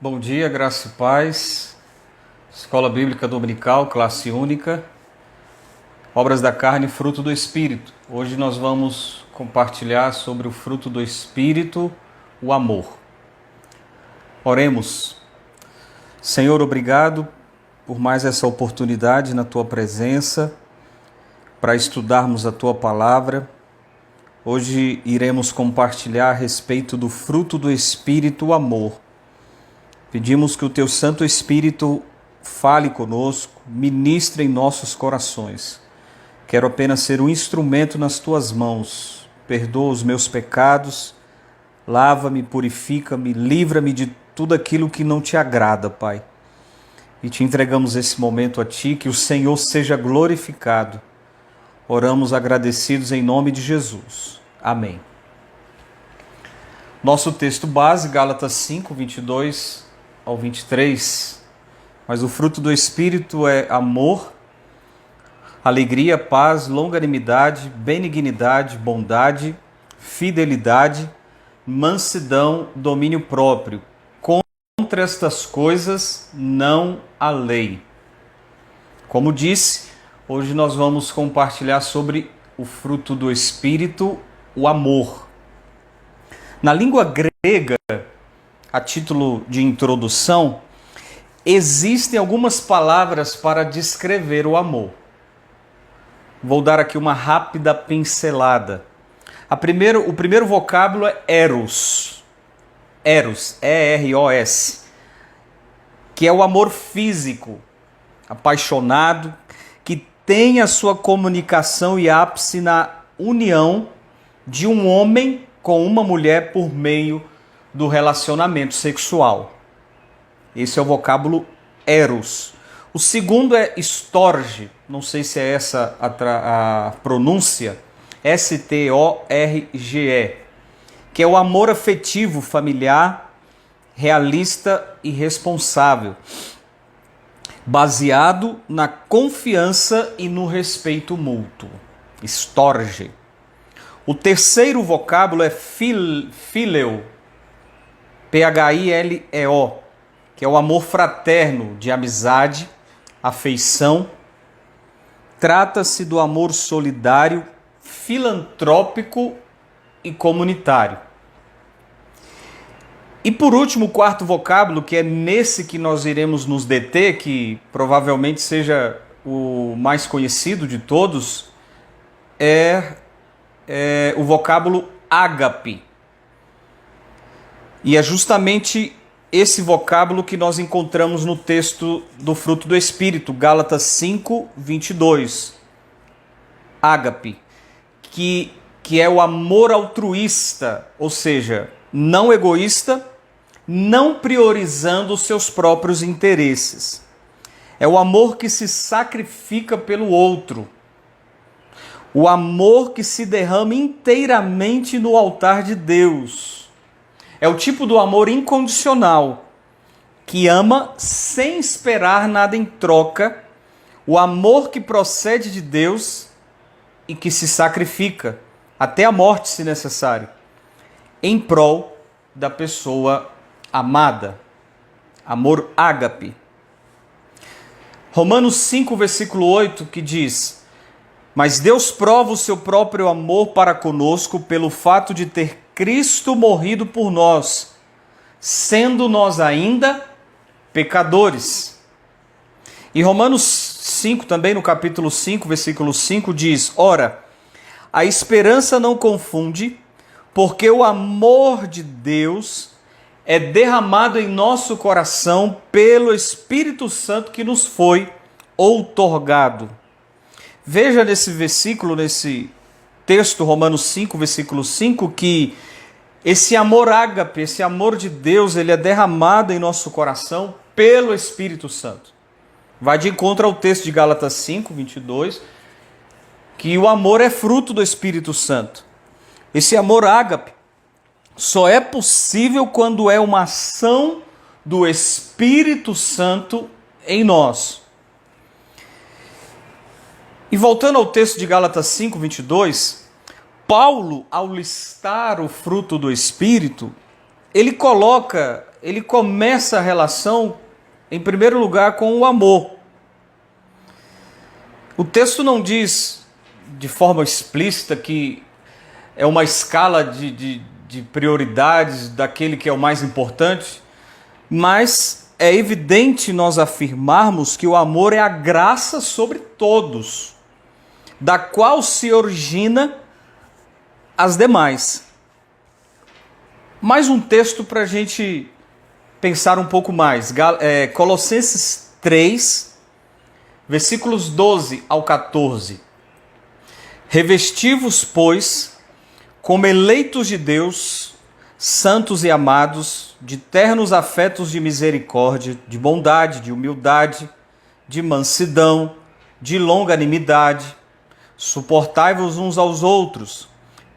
Bom dia, graça e paz. Escola Bíblica Dominical, classe única. Obras da carne, fruto do Espírito. Hoje nós vamos compartilhar sobre o fruto do Espírito, o amor. Oremos. Senhor, obrigado por mais essa oportunidade na Tua presença para estudarmos a Tua palavra. Hoje iremos compartilhar a respeito do fruto do Espírito, o amor. Pedimos que o Teu Santo Espírito fale conosco, ministre em nossos corações. Quero apenas ser um instrumento nas Tuas mãos. Perdoa os meus pecados, lava-me, purifica-me, livra-me de tudo aquilo que não Te agrada, Pai. E Te entregamos esse momento a Ti, que o Senhor seja glorificado. Oramos agradecidos em nome de Jesus. Amém. Nosso texto base, Gálatas 5, 22 ao 23. Mas o fruto do Espírito é amor, alegria, paz, longanimidade, benignidade, bondade, fidelidade, mansidão, domínio próprio. Contra estas coisas não há lei. Como disse, hoje nós vamos compartilhar sobre o fruto do Espírito, o amor. Na língua grega, a título de introdução, existem algumas palavras para descrever o amor. Vou dar aqui uma rápida pincelada. O primeiro vocábulo é eros. Eros, E-R-O-S, que é o amor físico, apaixonado, que tem a sua comunicação e ápice na união de um homem com uma mulher por meio do relacionamento sexual. Esse é o vocábulo eros. O segundo é storge, não sei se é essa a pronúncia, S-T-O-R-G-E, que é o amor afetivo, familiar, realista e responsável, baseado na confiança e no respeito mútuo. Storge. O terceiro vocábulo é phileo, P-H-I-L-E-O, que é o amor fraterno, de amizade, afeição. Trata-se do amor solidário, filantrópico e comunitário. E por último, o quarto vocábulo, que é nesse que nós iremos nos deter, que provavelmente seja o mais conhecido de todos, é o vocábulo ágape. E é justamente esse vocábulo que nós encontramos no texto do fruto do Espírito, Gálatas 5, 22. Ágape, que é o amor altruísta, ou seja, não egoísta, não priorizando os seus próprios interesses. É o amor que se sacrifica pelo outro. O amor que se derrama inteiramente no altar de Deus. É o tipo do amor incondicional, que ama sem esperar nada em troca, o amor que procede de Deus e que se sacrifica, até a morte se necessário, em prol da pessoa amada. Amor ágape. Romanos 5, versículo 8, que diz: mas Deus prova o seu próprio amor para conosco pelo fato de ter Cristo morrido por nós, sendo nós ainda pecadores. E Romanos 5, também no capítulo 5, versículo 5, diz: ora, a esperança não confunde, porque o amor de Deus é derramado em nosso coração pelo Espírito Santo que nos foi outorgado. Veja nesse versículo, nesse texto, Romanos 5, versículo 5, que esse amor ágape, esse amor de Deus, ele é derramado em nosso coração pelo Espírito Santo. Vai de encontro ao texto de Gálatas 5, 22, que o amor é fruto do Espírito Santo. Esse amor ágape só é possível quando é uma ação do Espírito Santo em nós. E voltando ao texto de Gálatas 5, 22, Paulo, ao listar o fruto do Espírito, ele coloca ele começa a relação, em primeiro lugar, com o amor. O texto não diz de forma explícita que é uma escala de prioridades daquele que é o mais importante, mas é evidente nós afirmarmos que o amor é a graça sobre todos, da qual se origina as demais. Mais um texto para a gente pensar um pouco mais. Colossenses 3, versículos 12 ao 14. Revesti-vos, pois, como eleitos de Deus, santos e amados, de ternos afetos de misericórdia, de bondade, de humildade, de mansidão, de longanimidade. Suportai-vos uns aos outros,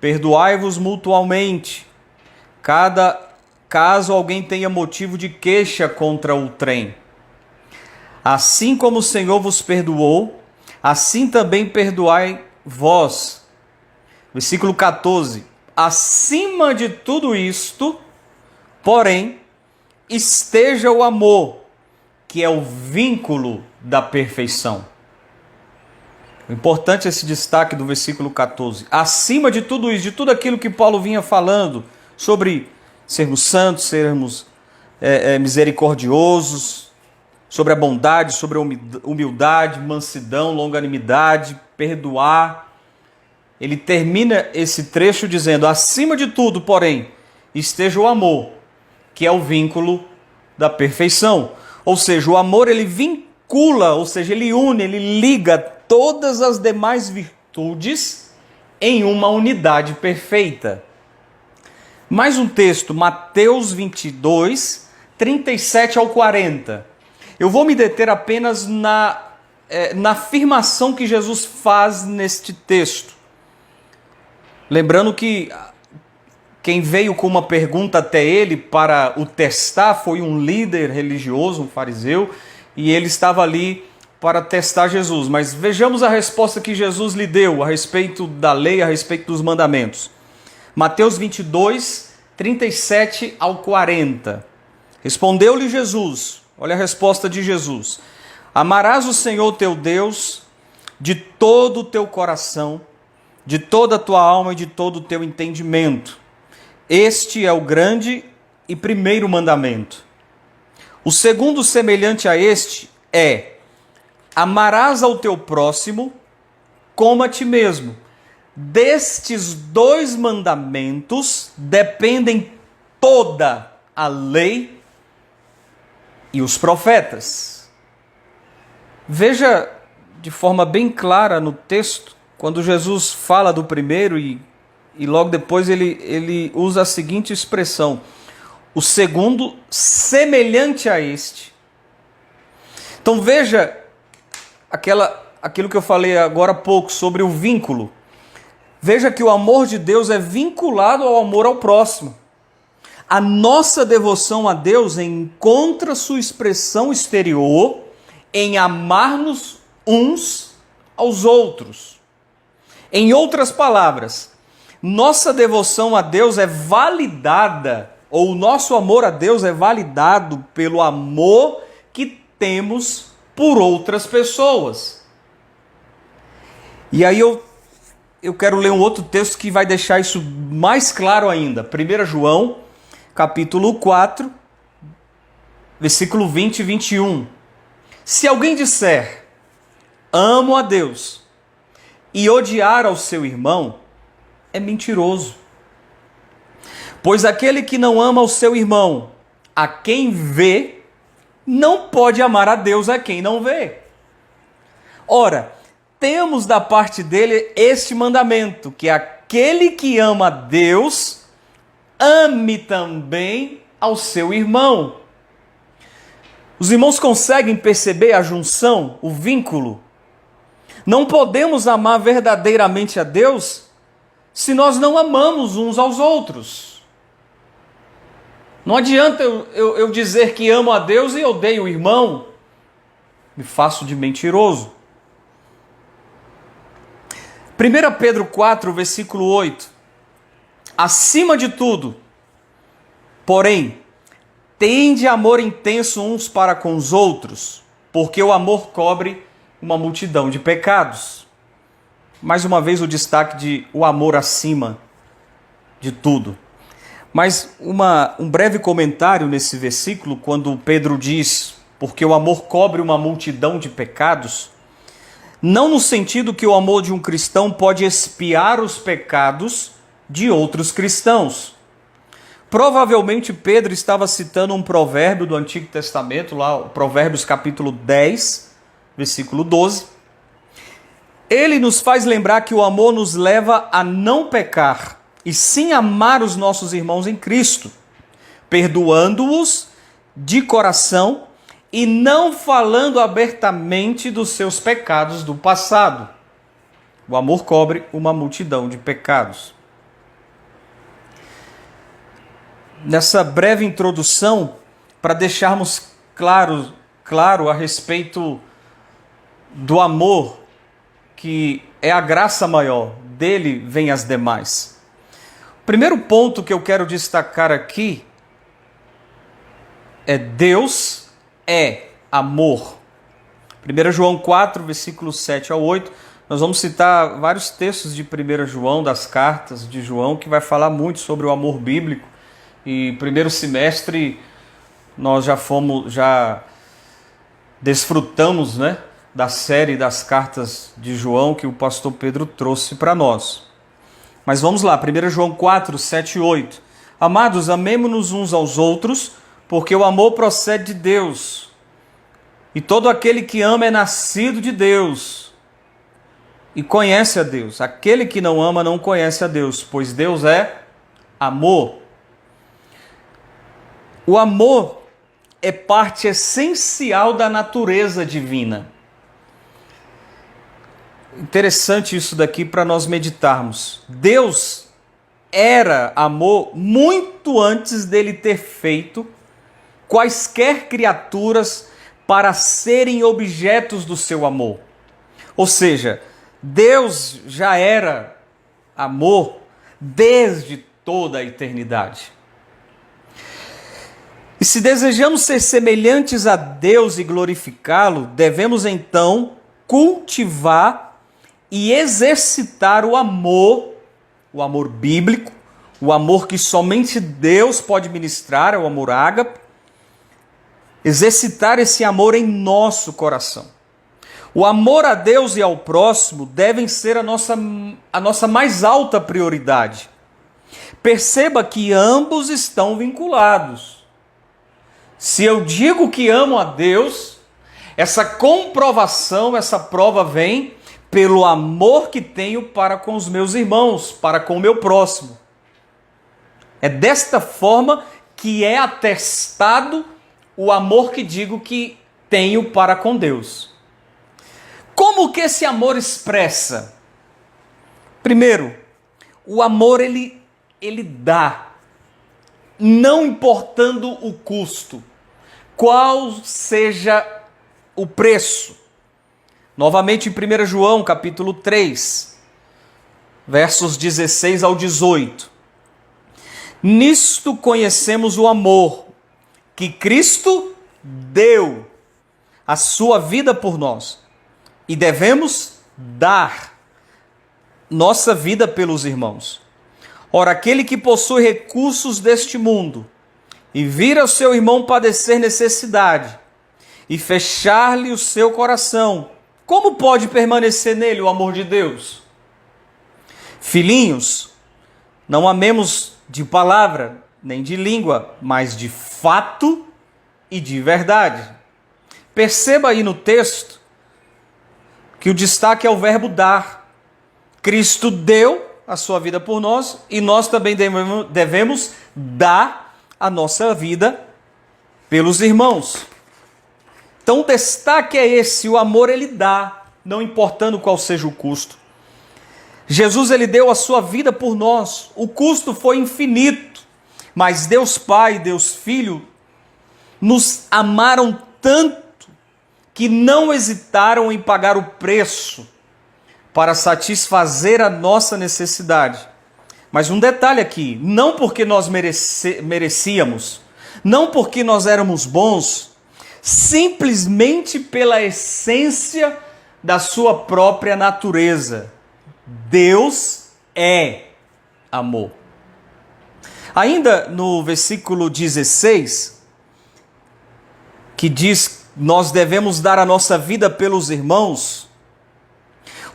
perdoai-vos mutualmente, caso alguém tenha motivo de queixa contra outrem. Assim como o Senhor vos perdoou, assim também perdoai vós. Versículo 14. Acima de tudo isto, porém, esteja o amor, que é o vínculo da perfeição. Importante esse destaque do versículo 14. Acima de tudo isso, de tudo aquilo que Paulo vinha falando sobre sermos santos, sermos misericordiosos, sobre a bondade, sobre a humildade, mansidão, longanimidade, perdoar. Ele termina esse trecho dizendo: acima de tudo, porém, esteja o amor, que é o vínculo da perfeição. Ou seja, o amor ele vincula, ou seja, ele une, ele liga todas as demais virtudes em uma unidade perfeita. Mais um texto, Mateus 22, 37 ao 40. Eu vou me deter apenas na afirmação que Jesus faz neste texto. Lembrando que quem veio com uma pergunta até ele para o testar foi um líder religioso, um fariseu, e ele estava ali para testar Jesus. Mas vejamos a resposta que Jesus lhe deu a respeito da lei, a respeito dos mandamentos. Mateus 22, 37 ao 40. Respondeu-lhe Jesus, olha a resposta de Jesus: amarás o Senhor teu Deus de todo o teu coração, de toda a tua alma e de todo o teu entendimento. Este é o grande e primeiro mandamento. O segundo, semelhante a este, é: amarás ao teu próximo como a ti mesmo. Destes dois mandamentos dependem toda a lei e os profetas. Veja de forma bem clara no texto, quando Jesus fala do primeiro e logo depois ele usa a seguinte expressão: o segundo, semelhante a este. Então veja aquilo que eu falei agora há pouco sobre o vínculo. Veja que o amor de Deus é vinculado ao amor ao próximo. A nossa devoção a Deus encontra sua expressão exterior em amar-nos uns aos outros. Em outras palavras, nossa devoção a Deus é validada, ou o nosso amor a Deus é validado pelo amor que temos por outras pessoas. E aí eu quero ler um outro texto que vai deixar isso mais claro ainda. 1 João, capítulo 4, versículo 20 e 21. Se alguém disser, amo a Deus, e odiar ao seu irmão, é mentiroso. Pois aquele que não ama o seu irmão, a quem vê, não pode amar a Deus a quem não vê. Ora, temos da parte dele este mandamento, que aquele que ama a Deus, ame também ao seu irmão. Os irmãos conseguem perceber a junção, o vínculo? Não podemos amar verdadeiramente a Deus se nós não amamos uns aos outros. Não adianta eu dizer que amo a Deus e odeio o irmão. Me faço de mentiroso. 1 Pedro 4, versículo 8. Acima de tudo, porém, tende amor intenso uns para com os outros, porque o amor cobre uma multidão de pecados. Mais uma vez o destaque de o amor acima de tudo. Mas um breve comentário nesse versículo, quando Pedro diz, porque o amor cobre uma multidão de pecados, não no sentido que o amor de um cristão pode expiar os pecados de outros cristãos. Provavelmente Pedro estava citando um provérbio do Antigo Testamento, lá, Provérbios capítulo 10, versículo 12. Ele nos faz lembrar que o amor nos leva a não pecar, e sim amar os nossos irmãos em Cristo, perdoando-os de coração e não falando abertamente dos seus pecados do passado. O amor cobre uma multidão de pecados. Nessa breve introdução, para deixarmos claro a respeito do amor, que é a graça maior, dele vem as demais. O primeiro ponto que eu quero destacar aqui é Deus é amor. 1 João 4, versículos 7 ao 8, nós vamos citar vários textos de 1 João, das cartas de João, que vai falar muito sobre o amor bíblico. E primeiro semestre nós já desfrutamos, né, da série das cartas de João que o pastor Pedro trouxe para nós. Mas vamos lá, 1 João 4, 7 e 8. Amados, amemo-nos uns aos outros, porque o amor procede de Deus. E todo aquele que ama é nascido de Deus e conhece a Deus. Aquele que não ama não conhece a Deus, pois Deus é amor. O amor é parte essencial da natureza divina. Interessante isso daqui para nós meditarmos. Deus era amor muito antes dele ter feito quaisquer criaturas para serem objetos do seu amor. Ou seja, Deus já era amor desde toda a eternidade. E se desejamos ser semelhantes a Deus e glorificá-lo, devemos então cultivar e exercitar o amor bíblico, o amor que somente Deus pode ministrar, é o amor ágape, exercitar esse amor em nosso coração. O amor a Deus e ao próximo devem ser a nossa mais alta prioridade. Perceba que ambos estão vinculados. Se eu digo que amo a Deus, essa comprovação, essa prova vem pelo amor que tenho para com os meus irmãos, para com o meu próximo. É desta forma que é atestado o amor que digo que tenho para com Deus. Como que esse amor expressa? Primeiro, o amor ele dá, não importando o custo, qual seja o preço. Novamente em 1 João, capítulo 3, versos 16 ao 18. Nisto conhecemos o amor, que Cristo deu a sua vida por nós, e devemos dar nossa vida pelos irmãos. Ora, aquele que possui recursos deste mundo, e vira o seu irmão padecer necessidade, e fechar-lhe o seu coração, como pode permanecer nele o amor de Deus? Filhinhos, não amemos de palavra, nem de língua, mas de fato e de verdade. Perceba aí no texto que o destaque é o verbo dar. Cristo deu a sua vida por nós e nós também devemos dar a nossa vida pelos irmãos. Então o destaque é esse, o amor ele dá, não importando qual seja o custo. Jesus ele deu a sua vida por nós, o custo foi infinito, mas Deus Pai, Deus Filho, nos amaram tanto que não hesitaram em pagar o preço para satisfazer a nossa necessidade. Mas um detalhe aqui, não porque nós merecíamos, não porque nós éramos bons, simplesmente pela essência da sua própria natureza. Deus é amor. Ainda no versículo 16, que diz: nós devemos dar a nossa vida pelos irmãos.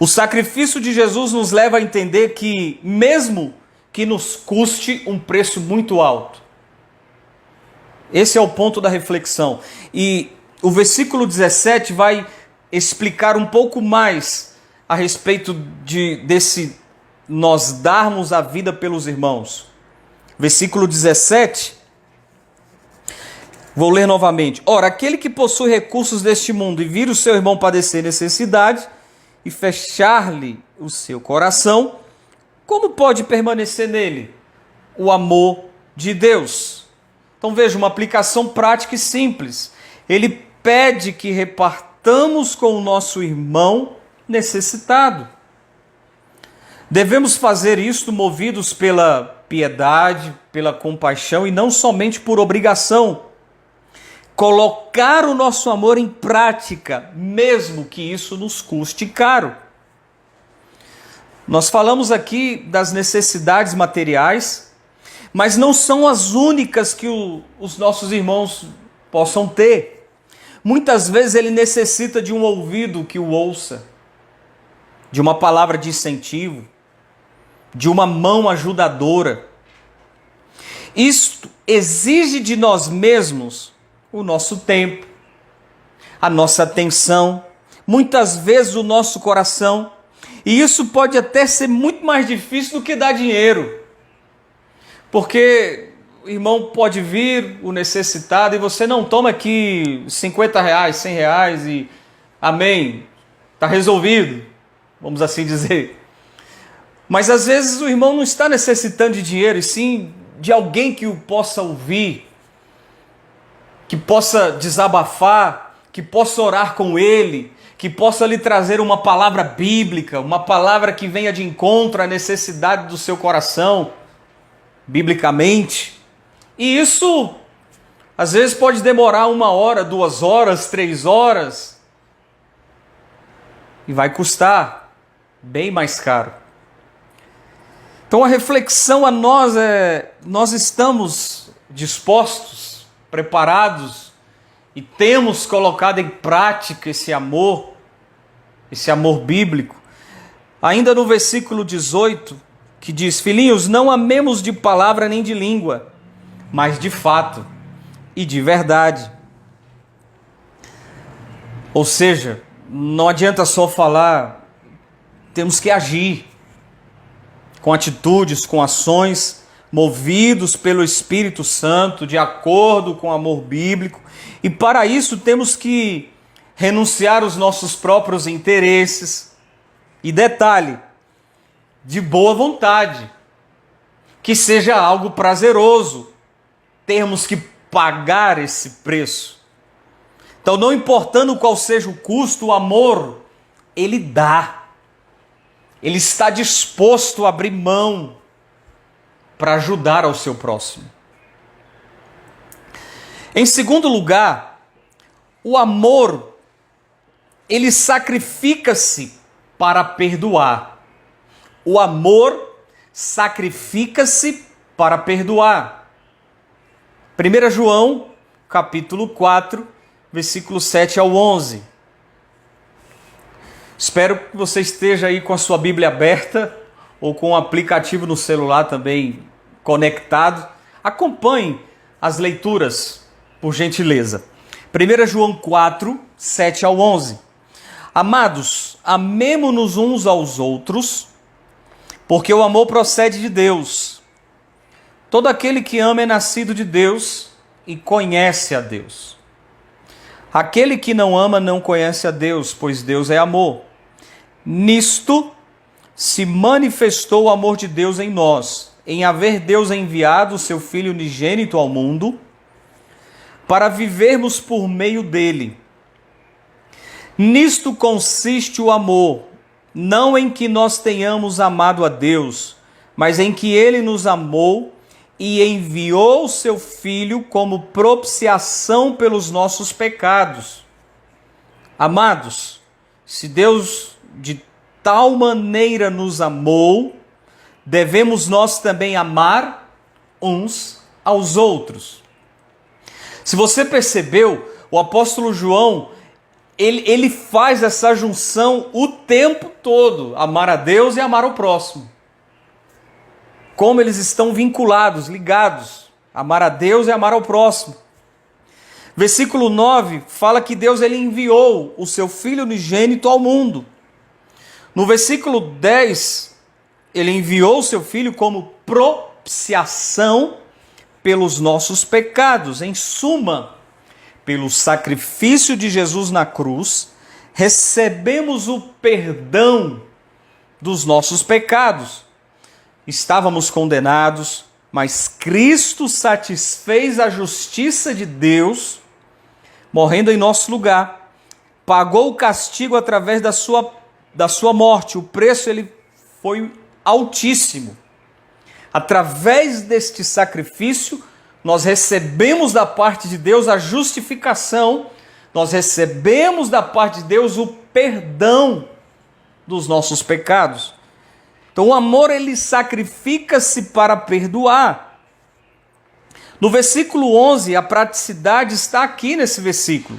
O sacrifício de Jesus nos leva a entender que, mesmo que nos custe um preço muito alto, esse é o ponto da reflexão. E o versículo 17 vai explicar um pouco mais a respeito desse nós darmos a vida pelos irmãos. Versículo 17, vou ler novamente. Ora, aquele que possui recursos deste mundo e vir o seu irmão padecer necessidade e fechar-lhe o seu coração, como pode permanecer nele o amor de Deus? Então veja, uma aplicação prática e simples. Ele pede que repartamos com o nosso irmão necessitado. Devemos fazer isto movidos pela piedade, pela compaixão e não somente por obrigação. Colocar o nosso amor em prática, mesmo que isso nos custe caro. Nós falamos aqui das necessidades materiais, mas não são as únicas que os nossos irmãos possam ter. Muitas vezes ele necessita de um ouvido que o ouça, de uma palavra de incentivo, de uma mão ajudadora. Isto exige de nós mesmos o nosso tempo, a nossa atenção, muitas vezes o nosso coração. E isso pode até ser muito mais difícil do que dar dinheiro. Porque o irmão pode vir, o necessitado, e você não toma aqui R$50, R$100 e amém, está resolvido, vamos assim dizer. Mas às vezes o irmão não está necessitando de dinheiro, e sim de alguém que o possa ouvir, que possa desabafar, que possa orar com ele, que possa lhe trazer uma palavra bíblica, uma palavra que venha de encontro à necessidade do seu coração, biblicamente. E isso, às vezes, pode demorar 1 hora, 2 horas, 3 horas, e vai custar bem mais caro. Então a reflexão a nós é: nós estamos dispostos, preparados e temos colocado em prática esse amor bíblico? Ainda no versículo 18, que diz: filhinhos, não amemos de palavra nem de língua, mas de fato e de verdade. Ou seja, não adianta só falar, temos que agir com atitudes, com ações, movidos pelo Espírito Santo, de acordo com o amor bíblico. E para isso temos que renunciar aos nossos próprios interesses. E detalhe, de boa vontade, que seja algo prazeroso, termos que pagar esse preço. Então, não importando qual seja o custo, o amor, ele dá. Ele está disposto a abrir mão para ajudar ao seu próximo. Em segundo lugar, o amor, ele sacrifica-se para perdoar. O amor sacrifica-se para perdoar. 1 João, capítulo 4, versículo 7 ao 11. Espero que você esteja aí com a sua Bíblia aberta ou com o aplicativo no celular também conectado. Acompanhe as leituras, por gentileza. 1 João 4, 7 ao 11. Amados, amemo-nos uns aos outros, porque o amor procede de Deus. Todo aquele que ama é nascido de Deus e conhece a Deus. Aquele que não ama não conhece a Deus, pois Deus é amor. Nisto se manifestou o amor de Deus em nós, em haver Deus enviado o seu Filho unigênito ao mundo, para vivermos por meio dele. Nisto consiste o amor, não em que nós tenhamos amado a Deus, mas em que ele nos amou e enviou o seu Filho como propiciação pelos nossos pecados. Amados, se Deus de tal maneira nos amou, devemos nós também amar uns aos outros. Se você percebeu, o apóstolo João, ele faz essa junção o tempo todo, amar a Deus e amar o próximo. Como eles estão vinculados, ligados, amar a Deus e amar ao próximo. Versículo 9 fala que Deus ele enviou o seu Filho unigênito ao mundo. No versículo 10, ele enviou o seu Filho como propiciação pelos nossos pecados. Em suma, pelo sacrifício de Jesus na cruz, recebemos o perdão dos nossos pecados. Estávamos condenados, mas Cristo satisfez a justiça de Deus, morrendo em nosso lugar. Pagou o castigo através da sua morte. O preço ele foi altíssimo. Através deste sacrifício, nós recebemos da parte de Deus a justificação, nós recebemos da parte de Deus o perdão dos nossos pecados. Então o amor ele sacrifica-se para perdoar. No versículo 11, a praticidade está aqui nesse versículo.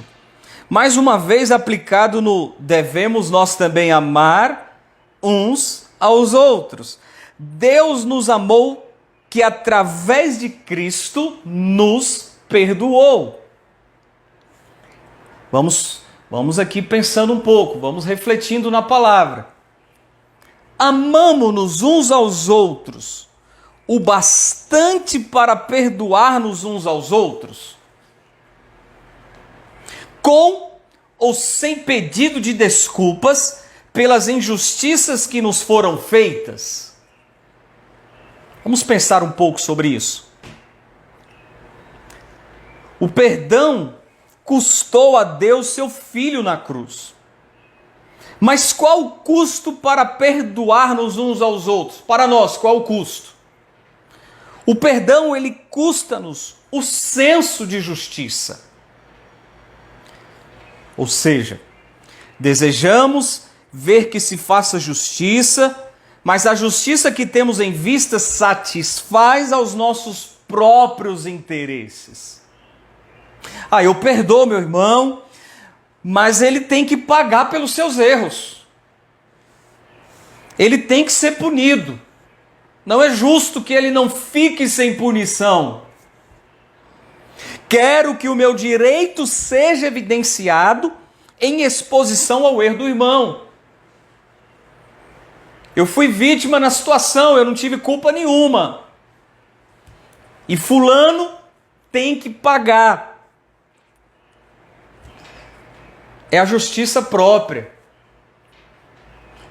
Mais uma vez aplicado no devemos nós também amar uns aos outros. Deus nos amou que através de Cristo nos perdoou. Vamos aqui pensando um pouco, vamos refletindo na palavra. Amamo-nos uns aos outros o bastante para perdoar-nos uns aos outros? Com ou sem pedido de desculpas pelas injustiças que nos foram feitas? Vamos pensar um pouco sobre isso. O perdão custou a Deus seu Filho na cruz. Mas qual o custo para perdoar-nos uns aos outros? Para nós, qual o custo? O perdão, ele custa-nos o senso de justiça. Ou seja, desejamos ver que se faça justiça, mas a justiça que temos em vista satisfaz aos nossos próprios interesses. Eu perdoo meu irmão, mas ele tem que pagar pelos seus erros. Ele tem que ser punido. Não é justo que ele não fique sem punição. Quero que o meu direito seja evidenciado em exposição ao erro do irmão. Eu fui vítima na situação, eu não tive culpa nenhuma. E fulano tem que pagar. É a justiça própria.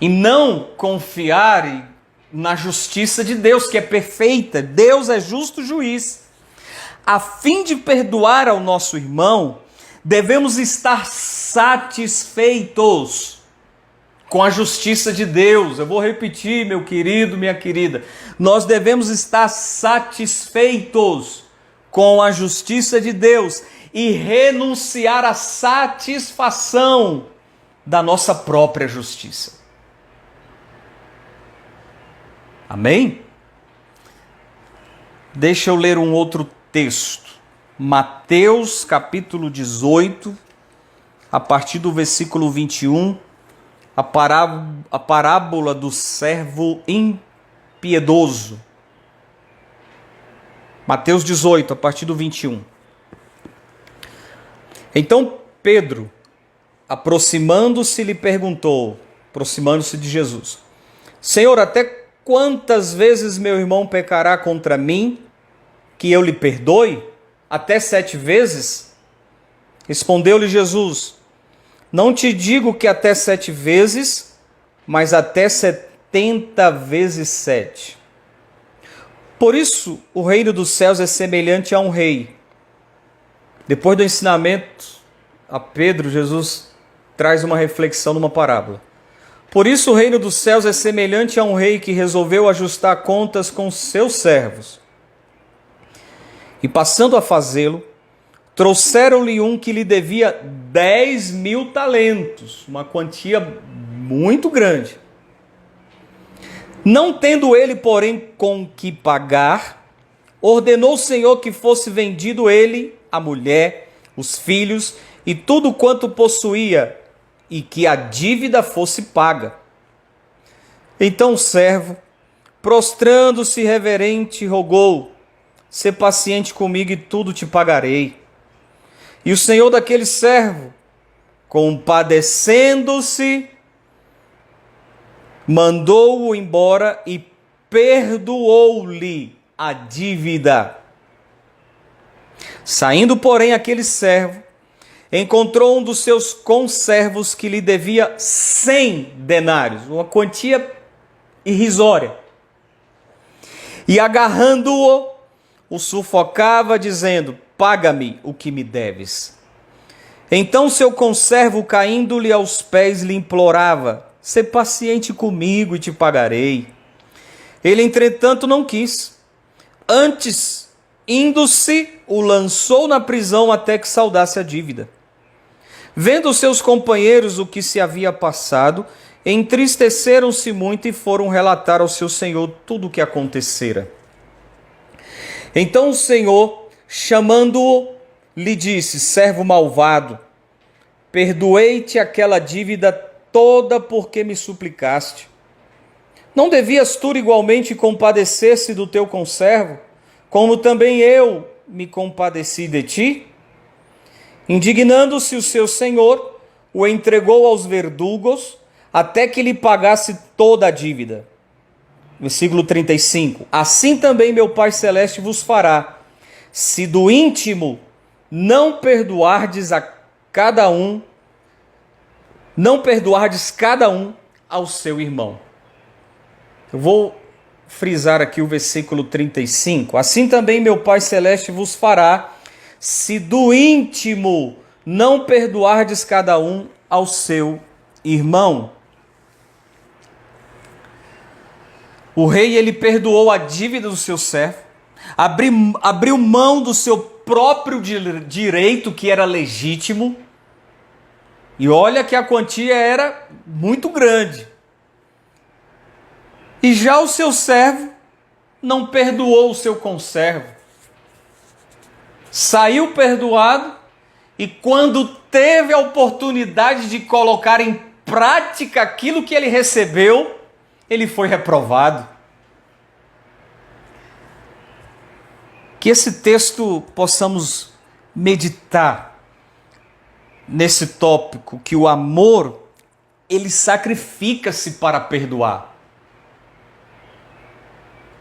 E não confiar na justiça de Deus, que é perfeita. Deus é justo juiz. A fim de perdoar ao nosso irmão, devemos estar satisfeitos com a justiça de Deus. Eu vou repetir, meu querido, minha querida. Nós devemos estar satisfeitos com a justiça de Deus e renunciar à satisfação da nossa própria justiça. Amém? Deixa eu ler um outro texto. Mateus capítulo 18, a partir do versículo 21, a parábola do servo impiedoso. Mateus 18, a partir do 21. Então Pedro, aproximando-se, lhe perguntou, aproximando-se de Jesus: Senhor, até quantas vezes meu irmão pecará contra mim, que eu lhe perdoe? Até 7 vezes? Respondeu-lhe Jesus: Não te digo que até 7 vezes, mas até 70 vezes 7. Por isso, o reino dos céus é semelhante a um rei. Depois do ensinamento a Pedro, Jesus traz uma reflexão numa parábola. Por isso, o reino dos céus é semelhante a um rei que resolveu ajustar contas com seus servos. E passando a fazê-lo, trouxeram-lhe um que lhe devia 10.000 talentos, uma quantia muito grande. Não tendo ele, porém, com que pagar, ordenou o Senhor que fosse vendido ele, a mulher, os filhos e tudo quanto possuía, e que a dívida fosse paga. Então o servo, prostrando-se reverente, rogou: sê paciente comigo e tudo te pagarei. E o senhor daquele servo, compadecendo-se, mandou-o embora e perdoou-lhe a dívida. Saindo, porém, aquele servo, encontrou um dos seus conservos que lhe devia 100 denários, uma quantia irrisória. E agarrando-o, o sufocava, dizendo: paga-me o que me deves. Então seu conservo, caindo-lhe aos pés, lhe implorava: sê paciente comigo e te pagarei. Ele, entretanto, não quis. Antes, indo-se, o lançou na prisão até que saudasse a dívida. Vendo seus companheiros o que se havia passado, entristeceram-se muito e foram relatar ao seu senhor tudo o que acontecera. Então o senhor, chamando-o, lhe disse: servo malvado, perdoei-te aquela dívida toda porque me suplicaste. Não devias tu igualmente compadecer-se do teu conservo, como também eu me compadeci de ti? Indignando-se o seu senhor, o entregou aos verdugos, até que lhe pagasse toda a dívida. Versículo 35. Assim também meu Pai Celeste vos fará, se do íntimo não perdoardes cada um ao seu irmão. Eu vou frisar aqui o versículo 35. Assim também meu Pai Celeste vos fará, se do íntimo não perdoardes cada um ao seu irmão. O rei, ele perdoou a dívida do seu servo, abriu mão do seu próprio direito, que era legítimo, e olha que a quantia era muito grande. E já o seu servo não perdoou o seu conservo. Saiu perdoado, e quando teve a oportunidade de colocar em prática aquilo que ele recebeu, ele foi reprovado. Que esse texto possamos meditar nesse tópico, que o amor, ele sacrifica-se para perdoar.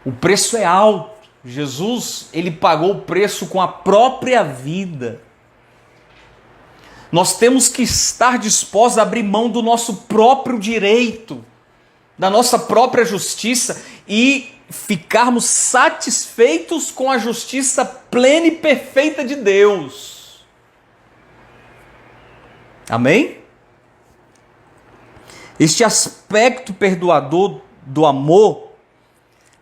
O preço é alto. Jesus, ele pagou o preço com a própria vida. Nós temos que estar dispostos a abrir mão do nosso próprio direito, da nossa própria justiça, e ficarmos satisfeitos com a justiça plena e perfeita de Deus. Amém? Este aspecto perdoador do amor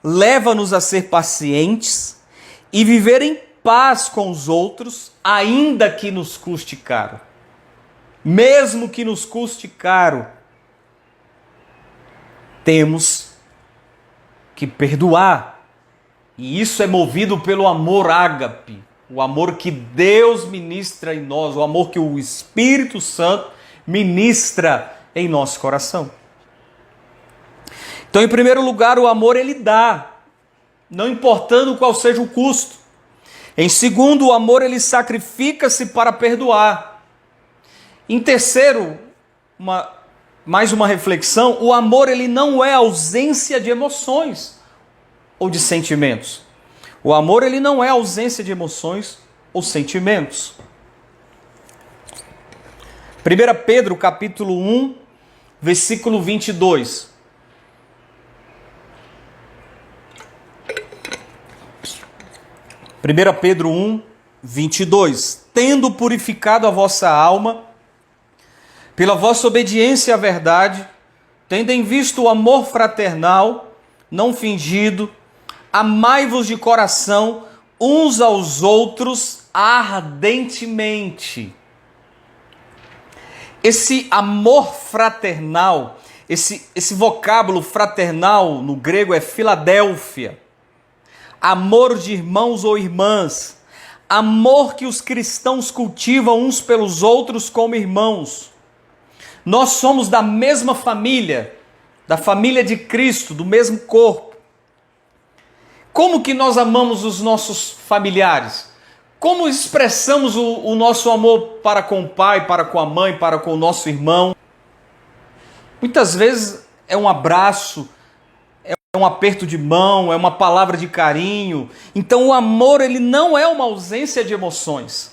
leva-nos a ser pacientes e viver em paz com os outros, ainda que nos custe caro. Mesmo que nos custe caro, temos que perdoar. E isso é movido pelo amor ágape, o amor que Deus ministra em nós, o amor que o Espírito Santo ministra em nosso coração. Então, em primeiro lugar, o amor ele dá, não importando qual seja o custo. Em segundo, o amor ele sacrifica-se para perdoar. Em terceiro, mais uma reflexão: o amor ele não é ausência de emoções ou de sentimentos. O amor ele não é ausência de emoções ou sentimentos. 1 Pedro capítulo 1, versículo 22. 1 Pedro 1, 22. Tendo purificado a vossa alma pela vossa obediência à verdade, tendo em vista o amor fraternal, não fingido, amai-vos de coração, uns aos outros ardentemente. Esse amor fraternal, esse vocábulo fraternal no grego é Filadélfia. Amor de irmãos ou irmãs. Amor que os cristãos cultivam uns pelos outros como irmãos. Nós somos da mesma família, da família de Cristo, do mesmo corpo. Como que nós amamos os nossos familiares? Como expressamos o nosso amor para com o pai, para com a mãe, para com o nosso irmão? Muitas vezes é um abraço, é um aperto de mão, é uma palavra de carinho. Então o amor, ele não é uma ausência de emoções.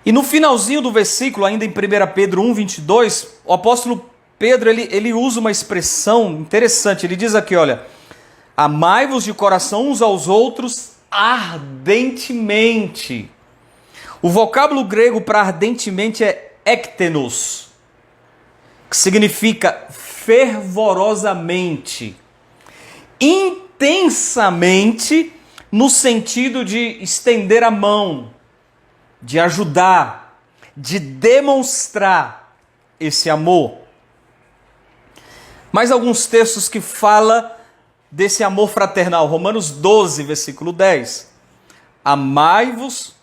E no finalzinho do versículo, ainda em 1 Pedro 1,22, o apóstolo Pedro ele usa uma expressão interessante. Ele diz aqui, olha, amai-vos de coração uns aos outros ardentemente. O vocábulo grego para ardentemente é ektenos, que significa fervorosamente, intensamente, no sentido de estender a mão, de ajudar, de demonstrar esse amor. Mais alguns textos que falam desse amor fraternal. Romanos 12, versículo 10. Amai-vos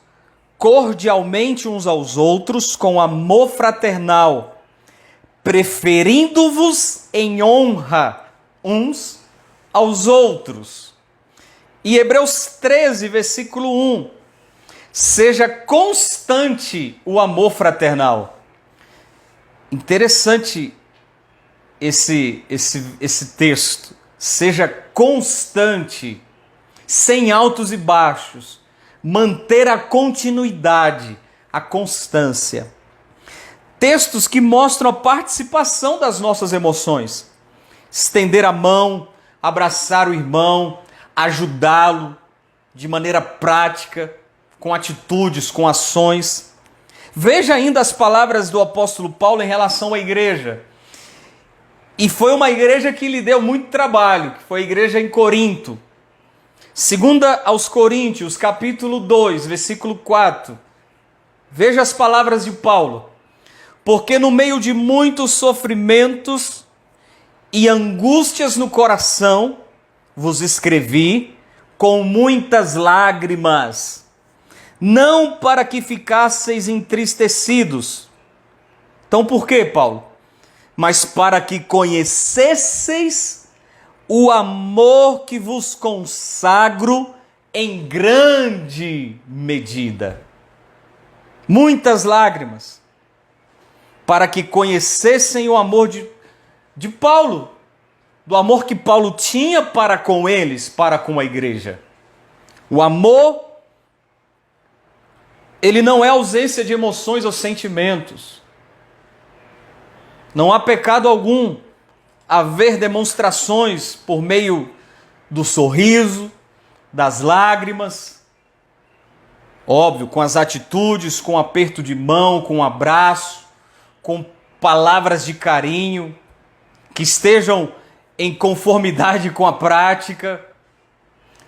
cordialmente uns aos outros com amor fraternal, preferindo-vos em honra uns aos outros. E Hebreus 13, versículo 1. Seja constante o amor fraternal. Interessante esse texto. Seja constante, sem altos e baixos, manter a continuidade, a constância. Textos que mostram a participação das nossas emoções. Estender a mão, abraçar o irmão, ajudá-lo de maneira prática, com atitudes, com ações. Veja ainda as palavras do apóstolo Paulo em relação à igreja. E foi uma igreja que lhe deu muito trabalho, que foi a igreja em Corinto. Segunda aos Coríntios, capítulo 2, versículo 4. Veja as palavras de Paulo. Porque no meio de muitos sofrimentos e angústias no coração, vos escrevi com muitas lágrimas, não para que ficasseis entristecidos. Então por quê, Paulo? Mas para que conhecesseis o amor que vos consagro em grande medida. Muitas lágrimas. Para que conhecessem o amor de Paulo, do amor que Paulo tinha para com eles, para com a igreja. O amor, ele não é ausência de emoções ou sentimentos. Não há pecado algum haver demonstrações por meio do sorriso, das lágrimas, óbvio, com as atitudes, com aperto de mão, com abraço, com palavras de carinho, que estejam em conformidade com a prática.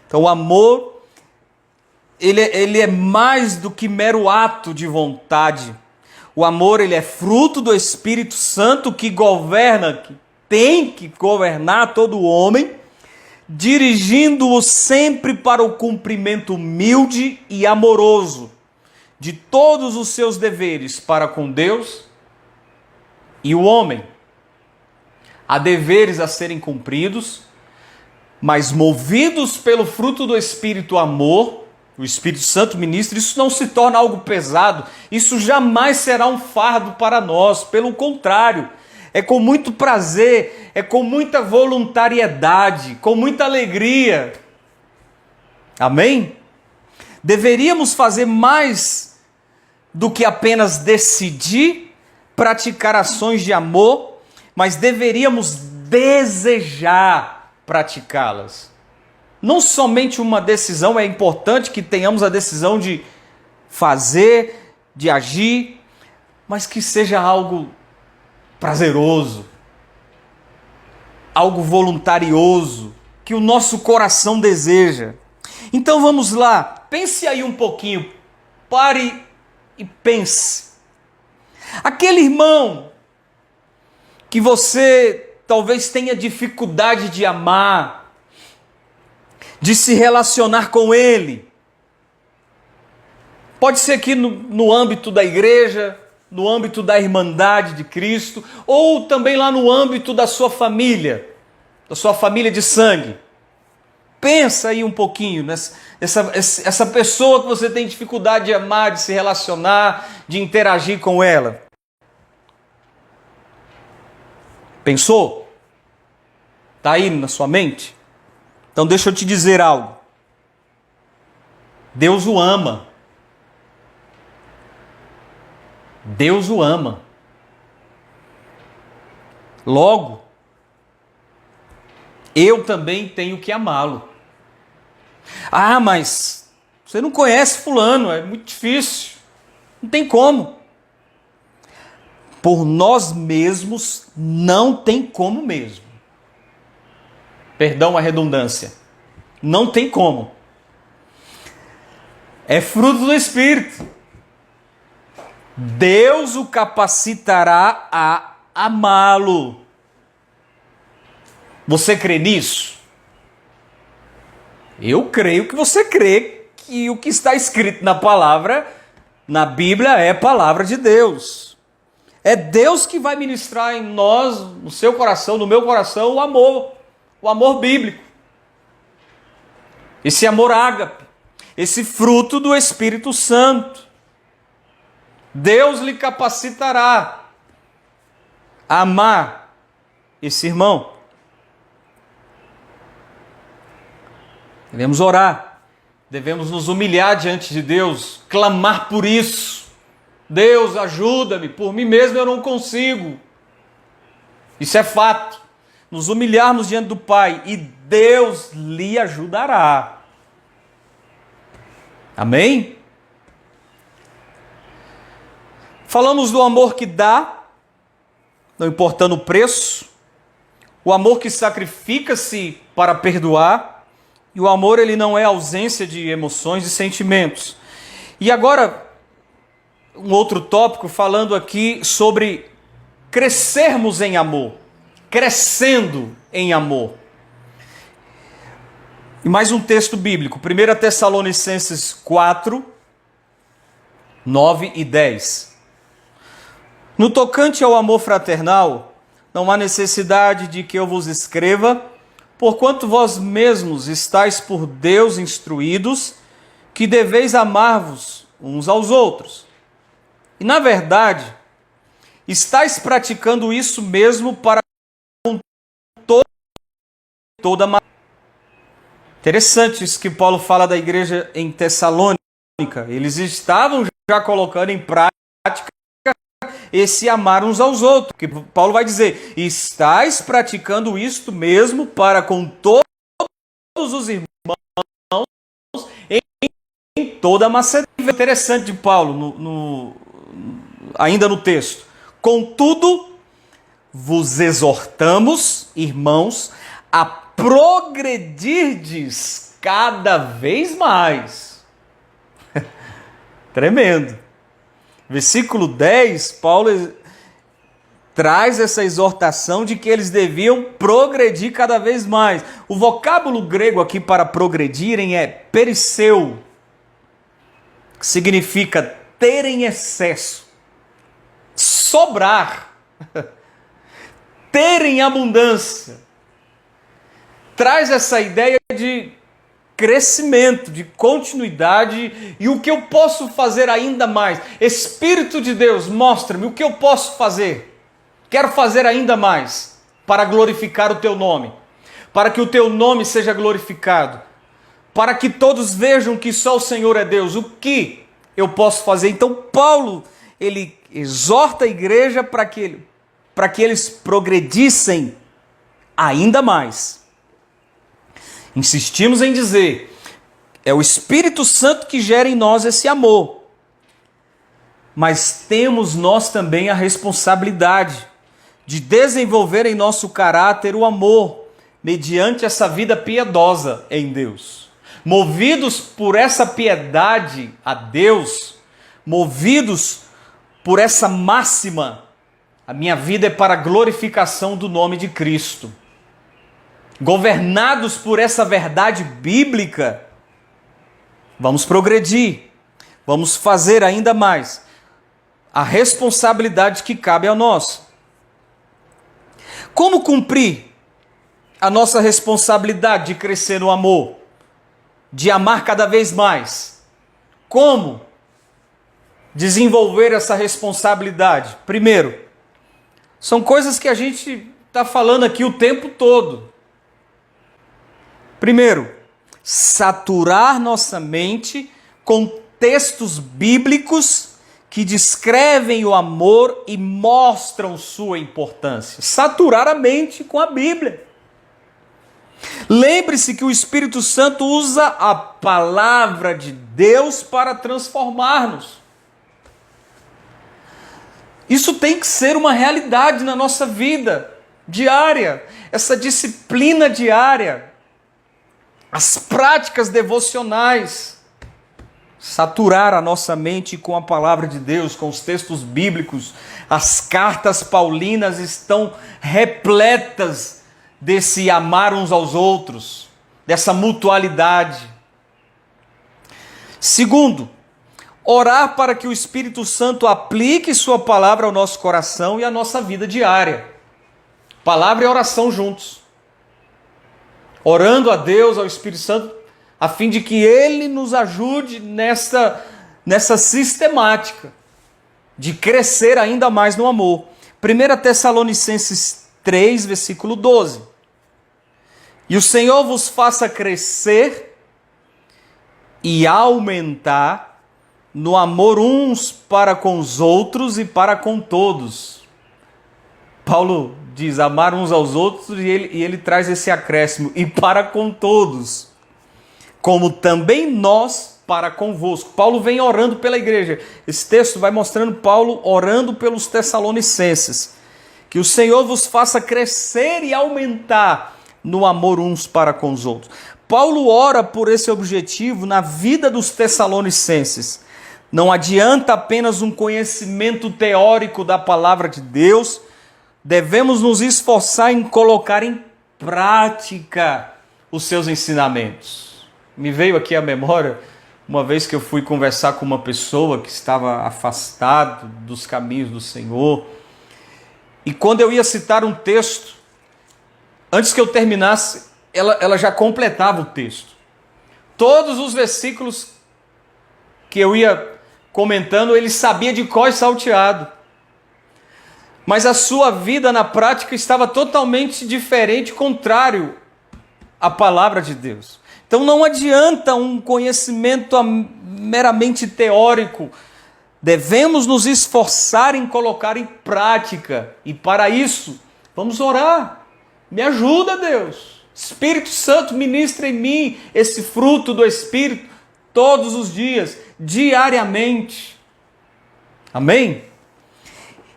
Então o amor, ele é mais do que mero ato de vontade. O amor, ele é fruto do Espírito Santo que governa, que tem que governar todo o homem, dirigindo-o sempre para o cumprimento humilde e amoroso de todos os seus deveres para com Deus e o homem. Há deveres a serem cumpridos, mas movidos pelo fruto do Espírito amor, o Espírito Santo ministra, isso não se torna algo pesado, isso jamais será um fardo para nós, pelo contrário, é com muito prazer, é com muita voluntariedade, com muita alegria. Amém? Deveríamos fazer mais do que apenas decidir praticar ações de amor, mas deveríamos desejar praticá-las. Não somente uma decisão, é importante que tenhamos a decisão de fazer, de agir, mas que seja algo prazeroso, algo voluntarioso, que o nosso coração deseja. Então vamos lá, pense aí um pouquinho, pare e pense. Aquele irmão que você talvez tenha dificuldade de amar, de se relacionar com ele, pode ser aqui no âmbito da igreja, no âmbito da Irmandade de Cristo, ou também lá no âmbito da sua família de sangue. Pensa aí um pouquinho essa pessoa que você tem dificuldade de amar, de se relacionar, de interagir com ela. Pensou? Está aí na sua mente? Então deixa eu te dizer algo. Deus o ama. Deus o ama. Logo, eu também tenho que amá-lo. Ah, mas você não conhece fulano, é muito difícil. Não tem como. Por nós mesmos não tem como mesmo. Perdão a redundância. Não tem como. É fruto do Espírito. Deus o capacitará a amá-lo. Você crê nisso? Eu creio que você crê que o que está escrito na palavra, na Bíblia, é palavra de Deus. É Deus que vai ministrar em nós, no seu coração, no meu coração, o amor bíblico. Esse amor ágape, esse fruto do Espírito Santo. Deus lhe capacitará a amar esse irmão. Devemos orar, devemos nos humilhar diante de Deus, clamar por isso. Deus, ajuda-me, por mim mesmo eu não consigo. Isso é fato. Nos humilharmos diante do Pai e Deus lhe ajudará. Amém? Falamos do amor que dá, não importando o preço, o amor que sacrifica-se para perdoar, e o amor ele não é ausência de emoções e sentimentos. E agora, um outro tópico falando aqui sobre crescermos em amor, crescendo em amor. E mais um texto bíblico, 1 Tessalonicenses 4, 9 e 10. No tocante ao amor fraternal, não há necessidade de que eu vos escreva, porquanto vós mesmos estáis por Deus instruídos, que deveis amar-vos uns aos outros. E na verdade, estáis praticando isso mesmo para com toda a... Interessante isso que Paulo fala da igreja em Tessalônica. Eles estavam já colocando em prática esse amar uns aos outros. Que Paulo vai dizer, estáis praticando isto mesmo para com todos os irmãos em toda a Macedônia. Interessante de Paulo, ainda no texto. Contudo, vos exortamos, irmãos, a progredirdes cada vez mais. Tremendo. Versículo 10, Paulo traz essa exortação de que eles deviam progredir cada vez mais. O vocábulo grego aqui para progredirem é perisseu, que significa ter em excesso, sobrar, ter em abundância. Traz essa ideia de crescimento, de continuidade e o que eu posso fazer ainda mais. Espírito de Deus, mostra-me o que eu posso fazer. Quero fazer ainda mais para glorificar o teu nome, para que o teu nome seja glorificado, para que todos vejam que só o Senhor é Deus. O que eu posso fazer? Então Paulo, ele exorta a igreja para que eles progredissem ainda mais. Insistimos em dizer, é o Espírito Santo que gera em nós esse amor. Mas temos nós também a responsabilidade de desenvolver em nosso caráter o amor, mediante essa vida piedosa em Deus. Movidos por essa piedade a Deus, movidos por essa máxima, a minha vida é para a glorificação do nome de Cristo. Governados por essa verdade bíblica, vamos progredir, vamos fazer ainda mais a responsabilidade que cabe a nós. Como cumprir a nossa responsabilidade de crescer no amor, de amar cada vez mais? Como desenvolver essa responsabilidade? Primeiro, são coisas que a gente está falando aqui o tempo todo. Primeiro, saturar nossa mente com textos bíblicos que descrevem o amor e mostram sua importância. Saturar a mente com a Bíblia. Lembre-se que o Espírito Santo usa a palavra de Deus para transformar-nos. Isso tem que ser uma realidade na nossa vida diária, essa disciplina diária, as práticas devocionais. Saturar a nossa mente com a palavra de Deus, com os textos bíblicos. As cartas paulinas estão repletas desse amar uns aos outros, dessa mutualidade. Segundo, orar para que o Espírito Santo aplique sua palavra ao nosso coração e à nossa vida diária. Palavra e oração juntos. Orando a Deus, ao Espírito Santo, a fim de que Ele nos ajude nessa sistemática de crescer ainda mais no amor. 1 Tessalonicenses 3, versículo 12. E o Senhor vos faça crescer e aumentar no amor uns para com os outros e para com todos. Paulo diz amar uns aos outros e ele traz esse acréscimo, e para com todos, como também nós para convosco. Paulo vem orando pela igreja. Esse texto vai mostrando Paulo orando pelos Tessalonicenses. Que o Senhor vos faça crescer e aumentar no amor uns para com os outros. Paulo ora por esse objetivo na vida dos Tessalonicenses. Não adianta apenas um conhecimento teórico da palavra de Deus, devemos nos esforçar em colocar em prática os seus ensinamentos. Me veio aqui à memória, uma vez que eu fui conversar com uma pessoa que estava afastado dos caminhos do Senhor, e quando eu ia citar um texto, antes que eu terminasse, ela já completava o texto. Todos os versículos que eu ia comentando, ele sabia de cor e salteado. Mas a sua vida na prática estava totalmente diferente, contrário à palavra de Deus. Então não adianta um conhecimento meramente teórico. Devemos nos esforçar em colocar em prática. E para isso, vamos orar. Me ajuda, Deus. Espírito Santo, ministra em mim esse fruto do Espírito todos os dias, diariamente. Amém?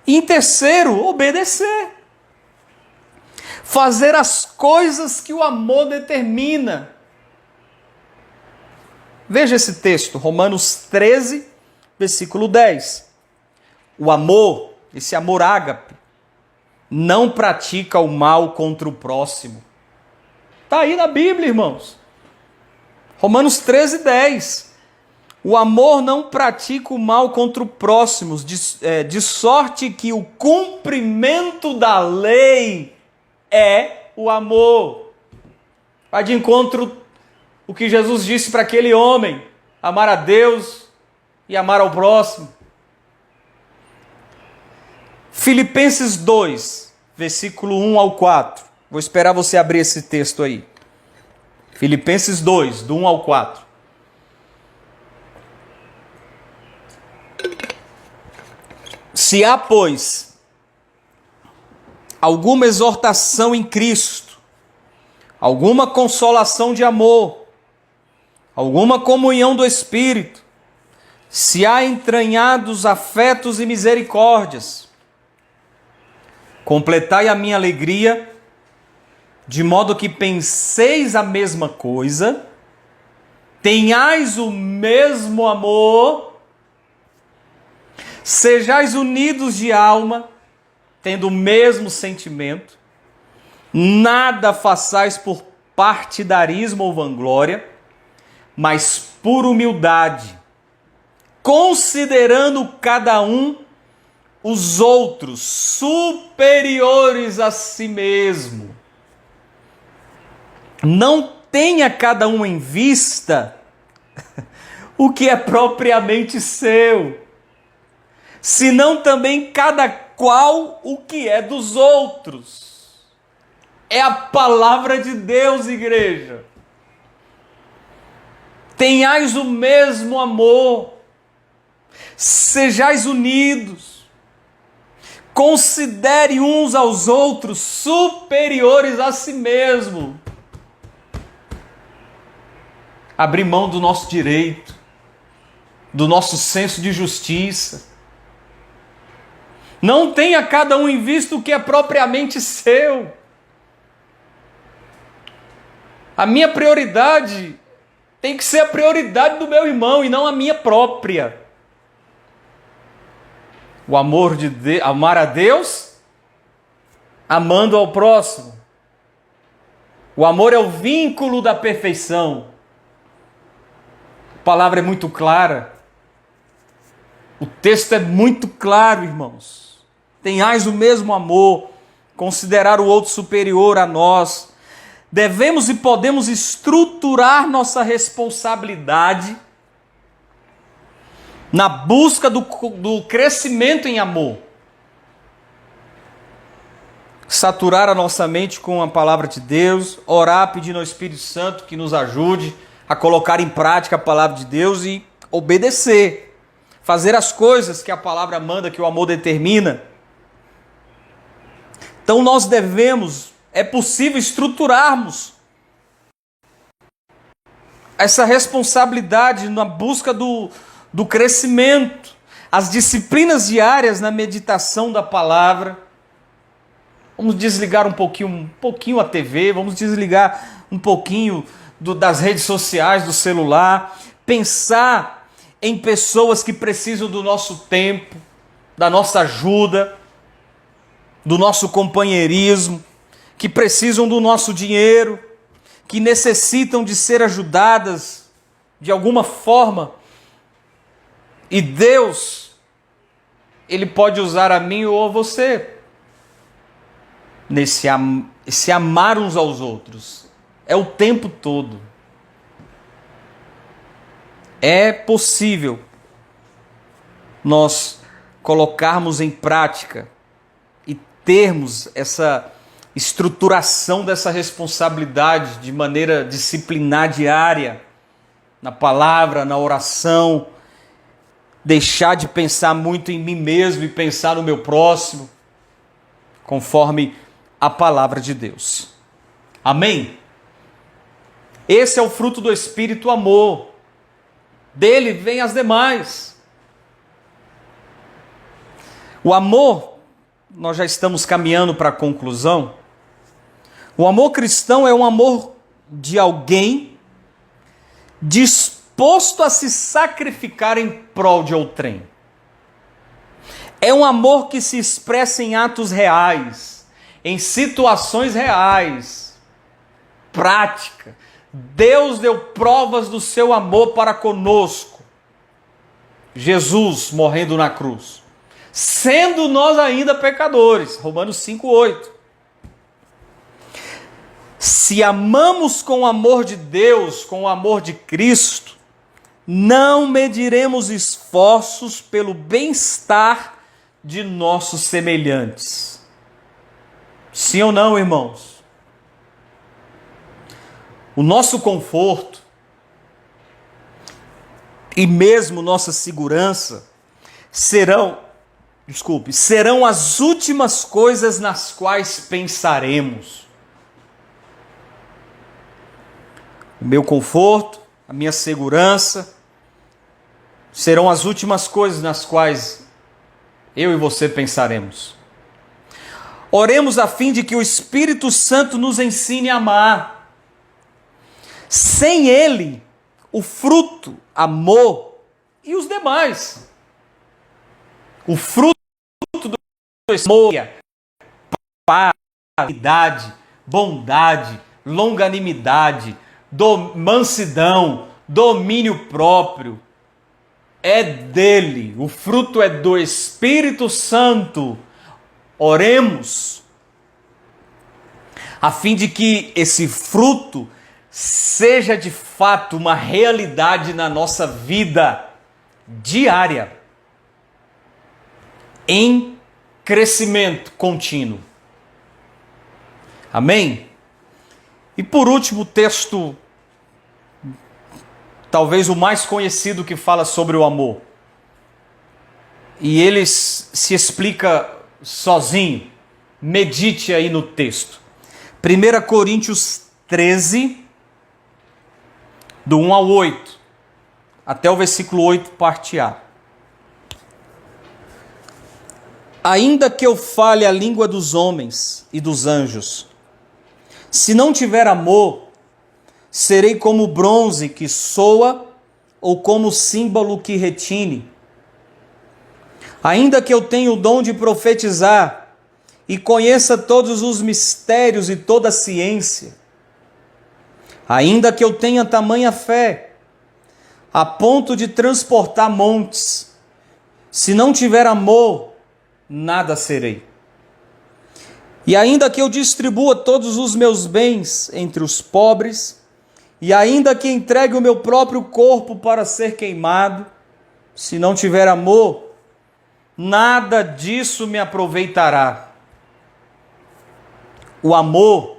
E em terceiro, obedecer. Fazer as coisas que o amor determina. Veja esse texto, Romanos 13, versículo 10. O amor, esse amor ágape, não pratica o mal contra o próximo. Está aí na Bíblia, irmãos. Romanos 13, 10. O amor não pratica o mal contra o próximo, de sorte que o cumprimento da lei é o amor. Vai de encontro o que Jesus disse para aquele homem: amar a Deus e amar ao próximo. Filipenses 2, versículo 1 ao 4. Vou esperar você abrir esse texto aí. Filipenses 2, do 1 ao 4. Se há, pois, alguma exortação em Cristo, alguma consolação de amor, alguma comunhão do Espírito, se há entranhados afetos e misericórdias, completai a minha alegria, de modo que penseis a mesma coisa, tenhais o mesmo amor, sejais unidos de alma, tendo o mesmo sentimento, nada façais por partidarismo ou vanglória, mas por humildade, considerando cada um os outros superiores a si mesmo. Não tenha cada um em vista o que é propriamente seu, senão também cada qual o que é dos outros. É a palavra de Deus, igreja. Tenhais o mesmo amor, sejais unidos, considere uns aos outros superiores a si mesmo. Abrir mão do nosso direito, do nosso senso de justiça. Não tenha cada um em vista o que é propriamente seu. A minha prioridade tem que ser a prioridade do meu irmão e não a minha própria. O amor de Deus, amar a Deus, amando ao próximo. O amor é o vínculo da perfeição. A palavra é muito clara. O texto é muito claro, irmãos. Tenhais o mesmo amor, considerar o outro superior a nós. Devemos e podemos estruturar nossa responsabilidade na busca do crescimento em amor. Saturar a nossa mente com a palavra de Deus, orar pedindo ao Espírito Santo que nos ajude a colocar em prática a palavra de Deus e obedecer. Fazer as coisas que a palavra manda, que o amor determina. Então nós devemos, é possível estruturarmos essa responsabilidade na busca do crescimento, as disciplinas diárias na meditação da palavra. Vamos desligar um pouquinho a TV, vamos desligar um pouquinho das redes sociais, do celular, pensar em pessoas que precisam do nosso tempo, da nossa ajuda, do nosso companheirismo, que precisam do nosso dinheiro, que necessitam de ser ajudadas de alguma forma. E Deus, Ele pode usar a mim ou a você nesse amar uns aos outros. É o tempo todo. É possível nós colocarmos em prática e termos essa estruturação dessa responsabilidade de maneira disciplinar diária, na palavra, na oração, deixar de pensar muito em mim mesmo e pensar no meu próximo, conforme a palavra de Deus. Amém? Esse é o fruto do Espírito, amor. Dele vem as demais. O amor, nós já estamos caminhando para a conclusão. O amor cristão é um amor de alguém disposto a se sacrificar em prol de outrem. É um amor que se expressa em atos reais, em situações reais, prática. Deus deu provas do seu amor para conosco. Jesus morrendo na cruz, sendo nós ainda pecadores. Romanos 5:8. Se amamos com o amor de Deus, com o amor de Cristo, não mediremos esforços pelo bem-estar de nossos semelhantes. Sim ou não, irmãos? O nosso conforto e mesmo nossa segurança serão as últimas coisas nas quais pensaremos. O meu conforto, a minha segurança serão as últimas coisas nas quais eu e você pensaremos. Oremos a fim de que o Espírito Santo nos ensine a amar. Sem Ele, o fruto, amor e os demais. O fruto do amor, paz, bondade, longanimidade, mansidão, domínio próprio, é dele. O fruto é do Espírito Santo. Oremos a fim de que esse fruto seja de fato uma realidade na nossa vida diária, em crescimento contínuo. Amém? E por último, o texto, talvez o mais conhecido, que fala sobre o amor. E ele se explica sozinho. Medite aí no texto. 1 Coríntios 13, do 1 ao 8, até o versículo 8, parte A. Ainda que eu fale a língua dos homens e dos anjos, se não tiver amor, serei como bronze que soa ou como símbolo que retine. Ainda que eu tenha o dom de profetizar e conheça todos os mistérios e toda a ciência, ainda que eu tenha tamanha fé, a ponto de transportar montes, se não tiver amor, nada serei. E ainda que eu distribua todos os meus bens entre os pobres, e ainda que entregue o meu próprio corpo para ser queimado, se não tiver amor, nada disso me aproveitará. O amor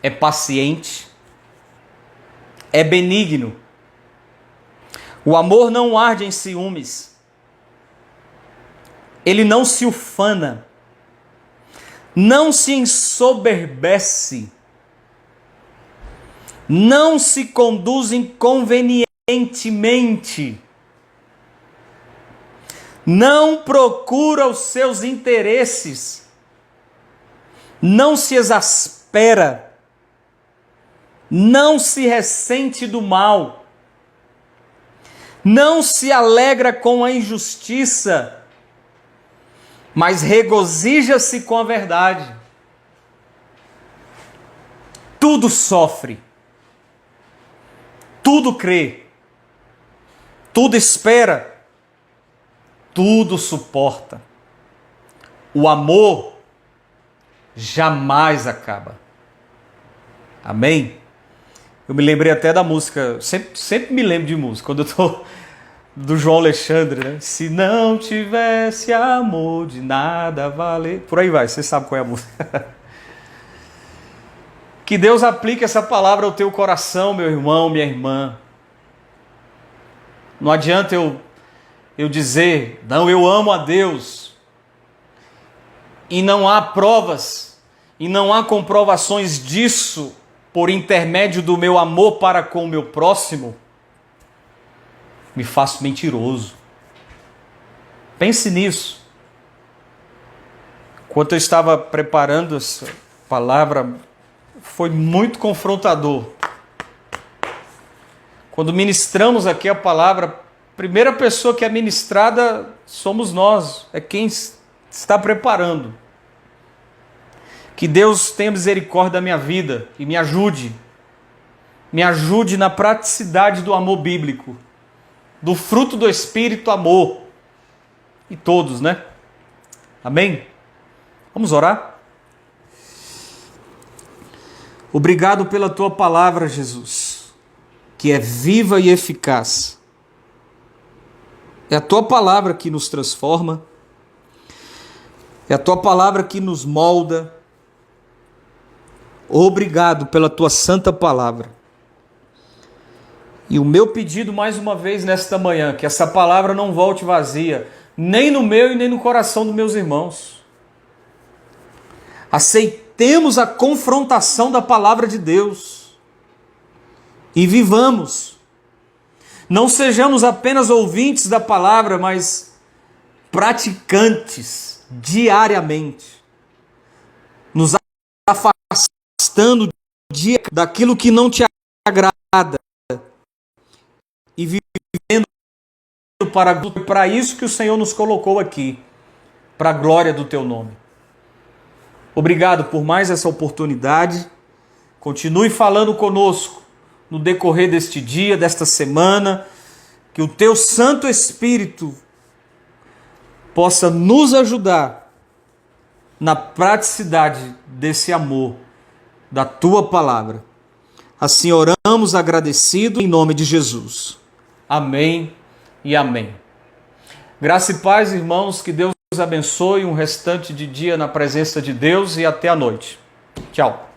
é paciente, é benigno. O amor não arde em ciúmes. Ele não se ufana, não se ensoberbece, não se conduz inconvenientemente, não procura os seus interesses, não se exaspera, não se ressente do mal, não se alegra com a injustiça, mas regozija-se com a verdade. Tudo sofre, tudo crê, tudo espera, tudo suporta. O amor jamais acaba. Amém? Eu me lembrei até da música, sempre me lembro de música, quando eu estou do João Alexandre, né? Se não tivesse amor, de nada valer. Por aí vai, você sabe qual é a música. Que Deus aplique essa palavra ao teu coração, meu irmão, minha irmã. Não adianta eu dizer, não, eu amo a Deus, e não há provas, e não há comprovações disso por intermédio do meu amor para com o meu próximo. Me faço mentiroso. Pense nisso. Enquanto eu estava preparando essa palavra, foi muito confrontador. Quando ministramos aqui a palavra, a primeira pessoa que é ministrada somos nós, é quem está preparando. Que Deus tenha misericórdia da minha vida e me ajude na praticidade do amor bíblico, do fruto do Espírito, amor. E todos, né? Amém? Vamos orar? Obrigado pela tua palavra, Jesus, que é viva e eficaz. É a tua palavra que nos transforma, é a tua palavra que nos molda. Obrigado pela tua santa palavra. E o meu pedido mais uma vez nesta manhã, que essa palavra não volte vazia, nem no meu e nem no coração dos meus irmãos. Aceitemos a confrontação da palavra de Deus e vivamos. Não sejamos apenas ouvintes da palavra, mas praticantes diariamente. Nos afastando daquilo que não te agrada e vivendo para isso que o Senhor nos colocou aqui, para a glória do teu nome. Obrigado por mais essa oportunidade. Continue falando conosco no decorrer deste dia, desta semana, que o teu Santo Espírito possa nos ajudar na praticidade desse amor, da tua palavra. Assim oramos agradecido em nome de Jesus. Amém e amém. Graça e paz, irmãos, que Deus abençoe um restante de dia na presença de Deus e até a noite. Tchau.